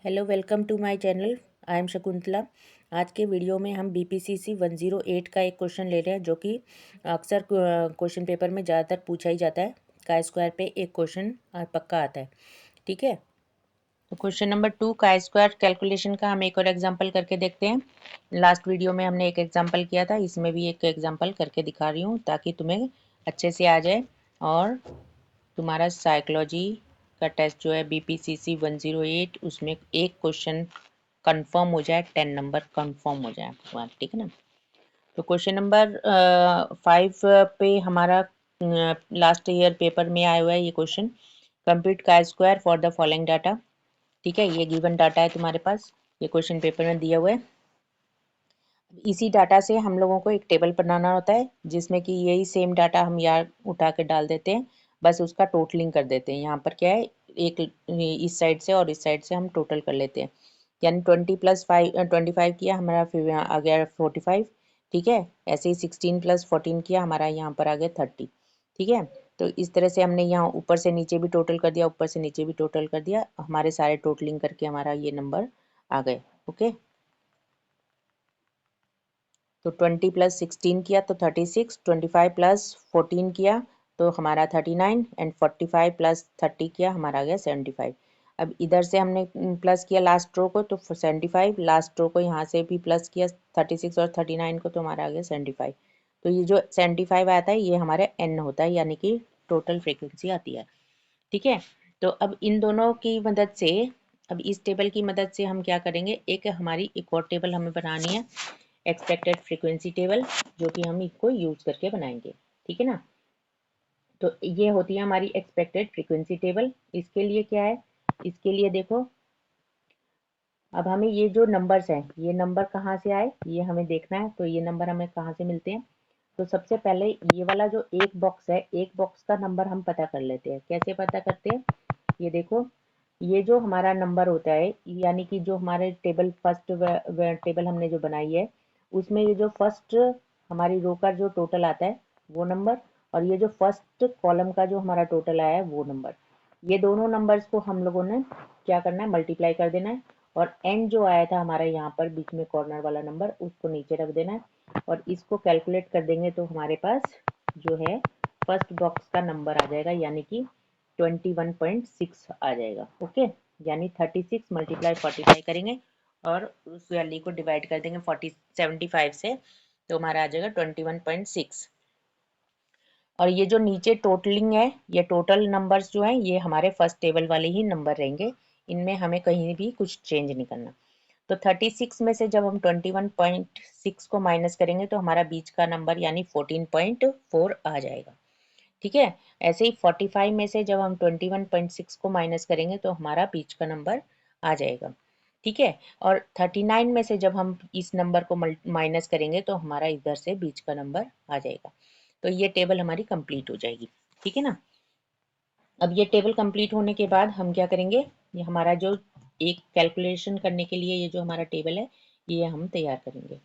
Hello, welcome to my channel. I am Shakuntala. आज के video में हम बीपीसीसी 108 का एक क्वेश्चन ले रहे हैं, जो कि अक्सर क्वेश्चन पेपर में ज़्यादातर पूछा ही जाता है। काय स्क्वायर पे एक क्वेश्चन पक्का आता है। ठीक है, तो question number 2 chi square calculation का हम एक और एग्जांपल करके देखते हैं। लास्ट वीडियो में हमने एक एग्जांपल किया था, इसमें भी एक एग्जांपल करके दिखा रही हूँ ताकि तुम्हें अच्छे से आ जाए और तुम्हारा साइकोलॉजी का टेस्ट जो है बीपीसीसी 108 उसमें एक क्वेश्चन कंफर्म हो जाए, 10 नंबर कंफर्म हो जाए आपके पास। ठीक है ना। तो क्वेश्चन नंबर 5 पे हमारा लास्ट ईयर पेपर में आया हुआ है ये question. Compute chi square for the following data. ठीक है, ये गिवन डाटा है तुम्हारे पास, ये क्वेश्चन पेपर में दिया हुआ है। इसी डाटा से हम लोगों को एक टेबल बनाना होता है, जिसमें कि यही सेम डाटा हम यहाँ उठा के डाल देते हैं, बस उसका टोटलिंग कर देते हैं। यहाँ पर क्या है, एक इस साइड से और इस साइड से हम टोटल कर लेते हैं। यानी 25 किया हमारा, फिर यहाँ आ गया 45। ठीक है, ऐसे ही 16 + 14 किया हमारा, यहाँ पर आ गया 30। ठीक है, तो इस तरह से हमने यहाँ ऊपर से नीचे भी टोटल कर दिया, ऊपर से नीचे भी टोटल कर दिया, हमारे सारे टोटलिंग करके हमारा ये नंबर आ गए। ओके, तो 20 + 16 किया तो 36, 25 + 14 किया तो हमारा 39, एंड 45 + 30 किया हमारा आ गया 75। अब इधर से हमने प्लस किया लास्ट रो को तो 75, लास्ट रो को यहाँ से भी प्लस किया 36 और 39 को तो हमारा आ गया 75। तो ये जो 75 आता है ये हमारे एन होता है, यानी कि टोटल फ्रीक्वेंसी आती है। ठीक है, तो अब इन दोनों की मदद से, अब इस टेबल की मदद से हम क्या करेंगे, एक और टेबल हमें बनानी है, एक्सपेक्टेड फ्रीक्वेंसी टेबल, जो कि हम इसको यूज करके बनाएंगे। ठीक है ना। तो ये होती है हमारी एक्सपेक्टेड फ्रीक्वेंसी टेबल। इसके लिए क्या है, इसके लिए देखो, अब हमें ये जो नंबर्स हैं, ये नंबर कहाँ से आए ये हमें देखना है। तो ये नंबर हमें कहाँ से मिलते हैं, तो सबसे पहले ये वाला जो एक बॉक्स है, एक बॉक्स का नंबर हम पता कर लेते हैं। कैसे पता करते हैं, ये देखो, ये जो हमारा नंबर होता है, यानी कि जो हमारे टेबल फर्स्ट टेबल हमने जो बनाई है, उसमें ये जो फर्स्ट हमारी रो का जो टोटल आता है वो नंबर, और ये जो फर्स्ट कॉलम का जो हमारा टोटल आया है वो नंबर, ये दोनों नंबर्स को हम लोगों ने क्या करना है, मल्टीप्लाई कर देना है। और एन जो आया था हमारा यहाँ पर बीच में कॉर्नर वाला नंबर, उसको नीचे रख देना है, और इसको कैलकुलेट कर देंगे तो हमारे पास जो है फर्स्ट बॉक्स का नंबर आ जाएगा, यानी कि 21.6 आ जाएगा। ओके, यानी 36 × 45 करेंगे और उस वैल्यू को डिवाइड कर देंगे 75 से, तो हमारा आ जाएगा 21.6। और ये जो नीचे टोटलिंग है, ये टोटल नंबर्स जो हैं ये हमारे फर्स्ट टेबल वाले ही नंबर रहेंगे, इनमें हमें कहीं भी कुछ चेंज नहीं करना। तो 36 में से जब हम 21.6 को माइनस करेंगे तो हमारा बीच का नंबर यानी 14.4 आ जाएगा। ठीक है, ऐसे ही 45 में से जब हम 21.6 को माइनस करेंगे तो हमारा बीच का नंबर आ जाएगा। ठीक है, और 39 में से जब हम इस नंबर को माइनस करेंगे तो हमारा इधर से बीच का नंबर आ जाएगा। तो ये टेबल हमारी कंप्लीट हो जाएगी। ठीक है ना। अब ये टेबल कंप्लीट होने के बाद हम क्या करेंगे, ये हमारा जो एक कैलकुलेशन करने के लिए ये जो हमारा टेबल है ये हम तैयार करेंगे।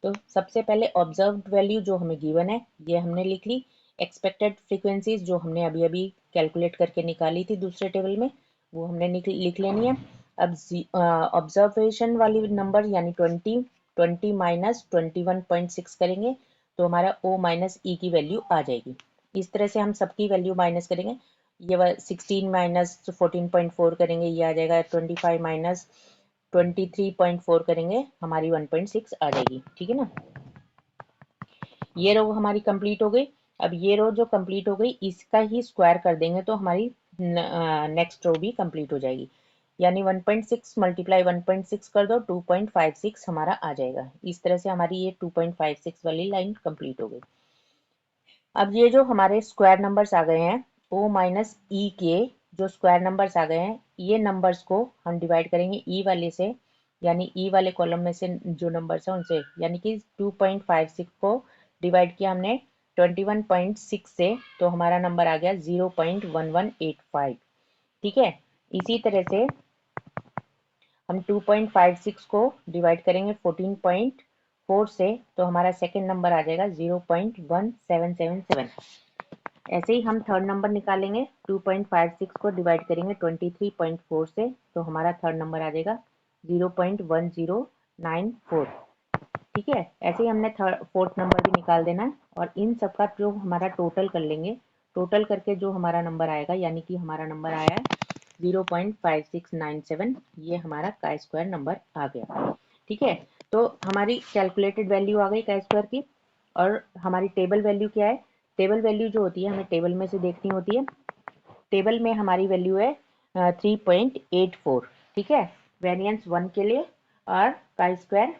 तो सबसे पहले ऑब्जर्व्ड वैल्यू जो हमें गिवन है ये हमने लिख ली। एक्सपेक्टेड फ्रीक्वेंसीज जो हमने अभी अभी कैलकुलेट करके निकाली थी दूसरे टेबल में, वो हमने लिख लेनी है। अब ऑब्जर्वेशन वाली नंबर यानी 20 माइनस 21.6 करेंगे तो हमारा O माइनस ई की वैल्यू आ जाएगी। इस तरह से हम सबकी वैल्यू माइनस करेंगे। ये 16 माइनस 14.4 करेंगे, ये आ जाएगा 25 माइनस 23.4 करेंगे, हमारी 1.6 आ जाएगी। ठीक है ना। ये रो हमारी कंप्लीट हो गई। अब ये रो जो कंप्लीट हो गई इसका ही स्क्वायर कर देंगे तो हमारी नेक्स्ट रो भी कंप्लीट हो जाएगी। यानी 1.6 × 1.6 कर दो, 2.56 हमारा आ जाएगा। इस तरह से हमारी ये 2.56 वाली लाइन कंप्लीट हो गई। अब ये जो हमारे स्क्वायर नंबर्स आ गए हैं, O माइनस ई के जो स्क्वायर नंबर्स आ गए हैं, ये नंबर्स को हम डिवाइड करेंगे ई वाले से, यानी ई वाले कॉलम में से जो नंबर्स हैं उनसे, यानी कि 2.56 को डिवाइड किया हमने 21.6 से, तो हमारा नंबर आ गया 0.1185। ठीक है, इसी तरह से हम 2.56 को डिवाइड करेंगे 14.4 से, तो हमारा सेकेंड नंबर आ जाएगा 0.1777। ऐसे ही हम थर्ड नंबर निकालेंगे। 2.56 को डिवाइड करेंगे 23.4 से, तो हमारा थर्ड नंबर आ जाएगा 0.1094। ठीक है, ऐसे ही हमने फोर्थ नंबर भी निकाल देना है, और इन सब का जो हमारा टोटल कर लेंगे, टोटल करके जो हमारा नंबर आएगा, यानी कि हमारा नंबर आया है 0.5697, ये हमारा का स्क्वायर नंबर आ गया। ठीक है, तो हमारी कैलकुलेटेड वैल्यू आ गई का स्क्वायर की। और हमारी टेबल वैल्यू क्या है? टेबल वैल्यू जो होती है हमें टेबल में से देखनी होती है। टेबल में हमारी वैल्यू है 3.84। ठीक है, वेरिएंस 1 के लिए, और का स्क्वायर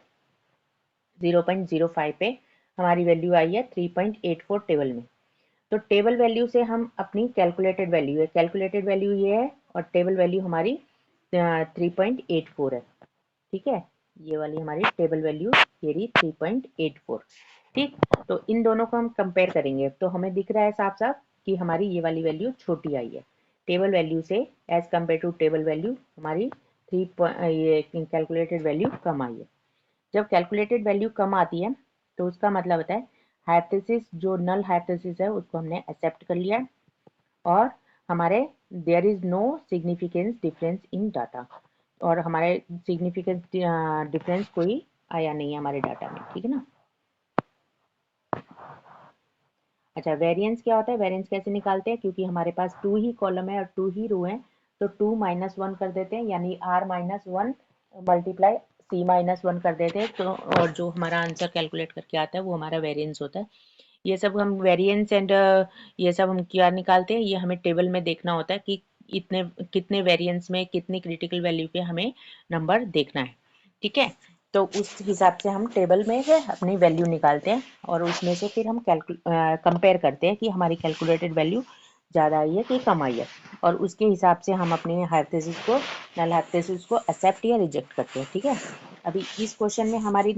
0.05 पे हमारी वैल्यू आई है 3.84 टेबल में। तो टेबल वैल्यू से हम अपनी कैलकुलेटेड वैल्यू है, कैलकुलेटेड वैल्यू ये है, और टेबल वैल्यू हमारी 3.84 है। ठीक है, ये वाली हमारी टेबल वैल्यू ये रही 3.84। ठीक, तो इन दोनों को हम कंपेयर करेंगे, तो हमें दिख रहा है साफ साफ कि हमारी ये वाली वैल्यू छोटी आई है। टेबल वैल्यू से as compare to table value हमारी ये कैलकुलेटेड वैल्यू कम आई है। जब कैलकुलेटेड वैल्यू कम आती है तो उसका मतलब होता है हाइपोथेसिस, जो नल हाइपोथेसिस है उसको हमने एक्सेप्ट कर लिया, और हमारे there is no significance difference in data, और हमारे सिग्निफिकेंस डिफरेंस कोई आया नहीं है हमारे डाटा में। ठीक है ना। अच्छा, वेरिएंस क्या होता है? वेरिएंस कैसे निकालते हैं? क्योंकि हमारे पास 2 ही कॉलम है और 2 ही रो है, तो 2 माइनस 1 कर देते हैं, यानी r minus 1 multiply c minus 1 कर देते हैं, तो और जो हमारा आंसर कैलकुलेट करके आता है वो हमारा वेरिएंस होता है। ये सब हम वेरिएंस एंड ये सब हम क्या निकालते हैं, ये हमें टेबल में देखना होता है कि इतने कितने वेरिएंस में कितनी क्रिटिकल वैल्यू पे हमें नंबर देखना है। ठीक है, तो उस हिसाब से हम टेबल में से अपनी वैल्यू निकालते हैं, और उसमें से फिर हम कंपेयर करते हैं कि हमारी कैलकुलेटेड वैल्यू ज़्यादा आई है कि कम आई है, और उसके हिसाब से हम अपने हाइपोथेसिस को, नल हाइपोथेसिस को एक्सेप्ट या रिजेक्ट करते हैं। ठीक है, अभी इस क्वेश्चन में हमारी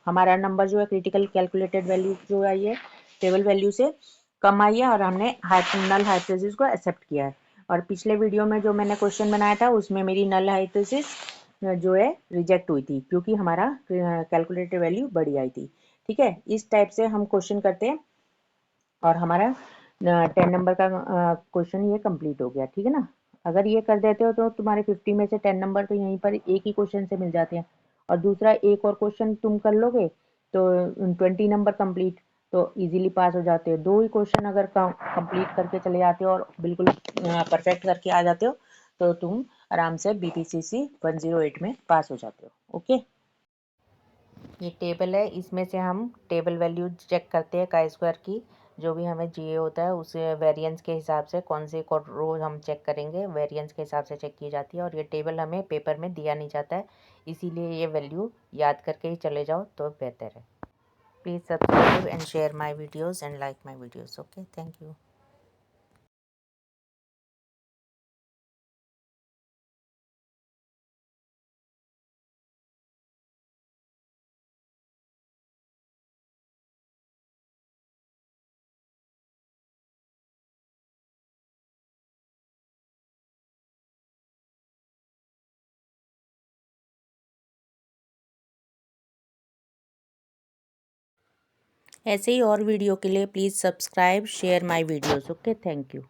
हमारा नंबर जो है क्रिटिकल कैलकुलेटेड वैल्यू जो आई है टेबल वैल्यू से कम आई है, और हमने नल हाइपोथेसिस को एक्सेप्ट किया है। और पिछले वीडियो में जो मैंने क्वेश्चन बनाया था उसमें मेरी नल हाइपोथेसिस जो है रिजेक्ट हुई थी, क्योंकि हमारा कैलकुलेटेड वैल्यू बड़ी आई थी। ठीक है, इस टाइप से हम क्वेश्चन करते हैं, और हमारा 10 नंबर का क्वेश्चन ये कंप्लीट हो गया। ठीक है ना। अगर ये कर देते हो तो तुम्हारे 50 में से 10 नंबर तो यहीं पर एक ही क्वेश्चन से मिल जाते हैं, और दूसरा एक और क्वेश्चन तुम कर लोगे तो 20 नंबर कंप्लीट, तो इजीली पास हो जाते हो। दो ही क्वेश्चन अगर कंप्लीट करके चले जाते हो और बिल्कुल परफेक्ट करके आ जाते हो, तो तुम आराम से BPCC 108 में पास हो जाते हो। ओके, ये टेबल है, इसमें से हम टेबल वैल्यू चेक करते हैं का स्क्वायर की। जो भी हमें चाहिए होता है उस वेरिएंस के हिसाब से कौन सी रो हम चेक करेंगे, वेरिएंस के हिसाब से चेक की जाती है, और ये टेबल हमें पेपर में दिया नहीं जाता है, इसीलिए ये वैल्यू याद करके ही चले जाओ तो बेहतर है। Please subscribe and share my videos and like my videos. Okay, thank you. ऐसे ही और वीडियो के लिए please subscribe share my videos. Okay, thank you.